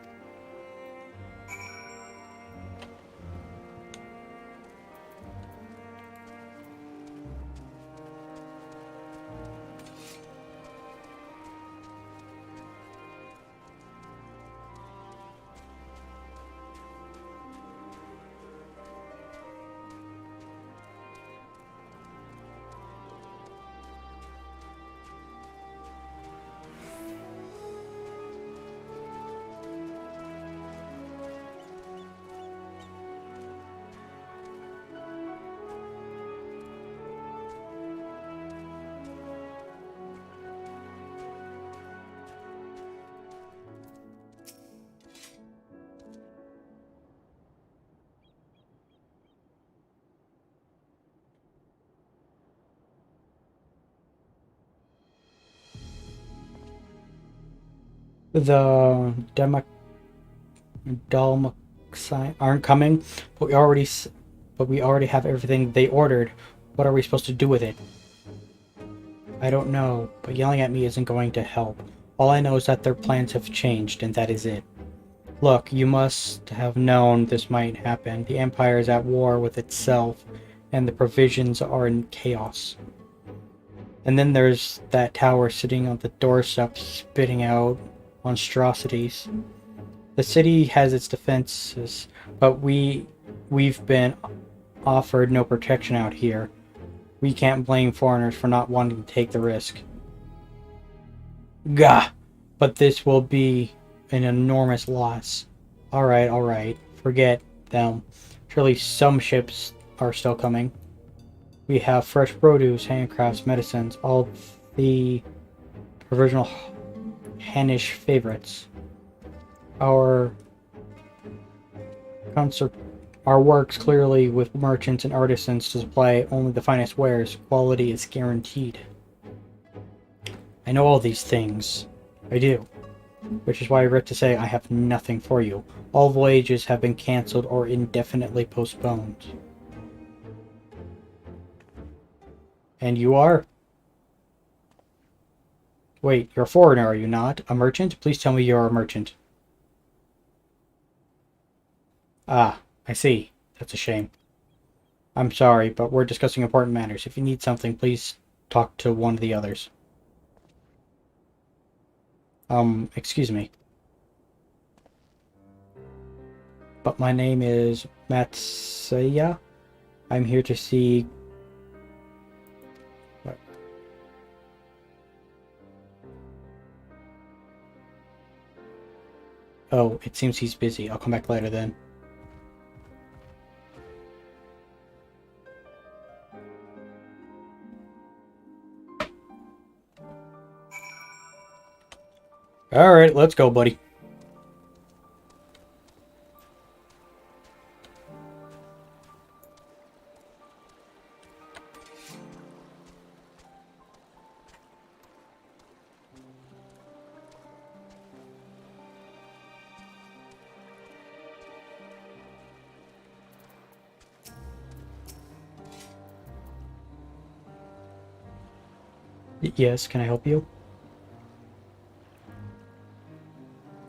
The Dalmaxi aren't coming, but we already have everything they ordered. What are we supposed to do with it? I don't know, but yelling at me isn't going to help. All I know is that their plans have changed, and that is it. Look, you must have known this might happen. The Empire is at war with itself, and the provisions are in chaos. And then there's that tower sitting on the doorstep spitting out monstrosities. The city has its defenses, but we've been offered no protection out here. We can't blame foreigners for not wanting to take the risk. Gah! But this will be an enormous loss. Alright. Forget them. Surely some ships are still coming. We have fresh produce, handcrafts, medicines, all the provisional Hannish favorites. Our our works clearly with merchants and artisans to supply only the finest wares. Quality is guaranteed. I know all these things. I do. Which is why I regret to say I have nothing for you. All voyages have been cancelled or indefinitely postponed. And you are? Wait, you're a foreigner, are you not? A merchant? Please tell me you're a merchant. Ah, I see. That's a shame. I'm sorry, but we're discussing important matters. If you need something, please talk to one of the others. Excuse me. But my name is Matsuya. I'm here to see... What? Oh, it seems he's busy. I'll come back later then. Alright, let's go, buddy. Yes, can I help you?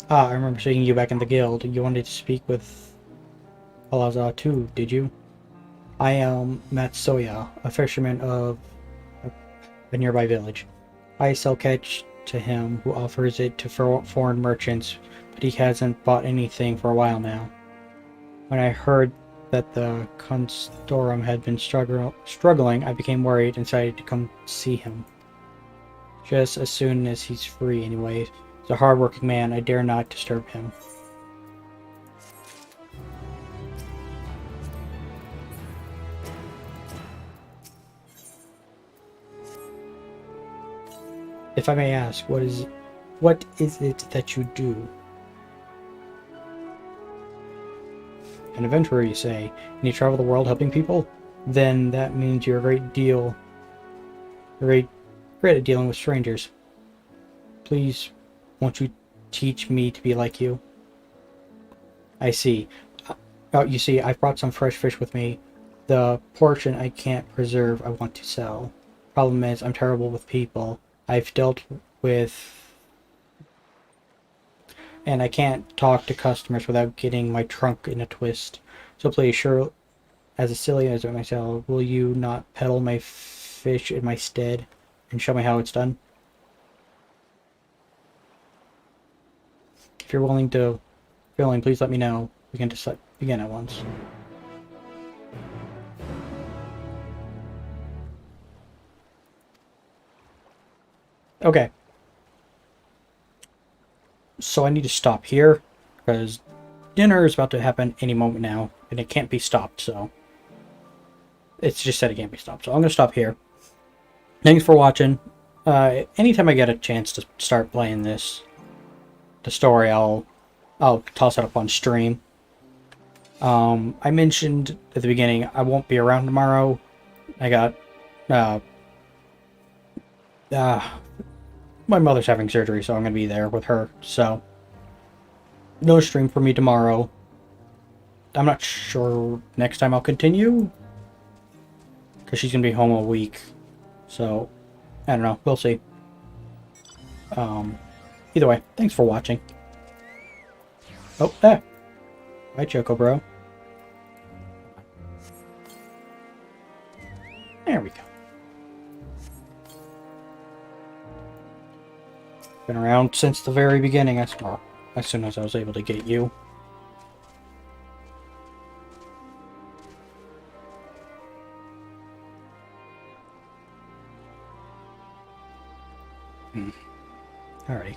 Ah, I remember seeing you back in the guild. You wanted to speak with Alaza too, did you? I am Matsuya, a fisherman of a nearby village. I sell catch to him who offers it to foreign merchants, but he hasn't bought anything for a while now. When I heard that the Constorum had been struggling, I became worried and decided to come see him. Just as soon as he's free anyway. He's a hard-working man. I dare not disturb him. If I may ask, what is it that you do? An adventurer, you say, and you travel the world helping people? Then that means you're great at dealing with strangers. Please, won't you teach me to be like you? I see. Oh, you see, I've brought some fresh fish with me. The portion I can't preserve, I want to sell. Problem is, I'm terrible with people. I've dealt with... and I can't talk to customers without getting my trunk in a twist. So please, sure, as silly as myself, will you not peddle my fish in my stead and show me how it's done? If you're willing, please let me know. We can just begin at once. Okay. So I need to stop here, because dinner is about to happen any moment now, and it can't be stopped, so... It's just said it can't be stopped, so I'm going to stop here. Thanks for watching. Anytime I get a chance to start playing the story, I'll toss it up on stream. I mentioned at the beginning I won't be around tomorrow. I got my mother's having surgery, so I'm gonna be there with her. So no stream for me tomorrow. I'm not sure next time I'll continue, because she's gonna be home a week. So I don't know. We'll see. Either way, thanks for watching. Oh, Bye, Choco Bro. There we go. Been around since the very beginning, as soon as I was able to get you. Alrighty.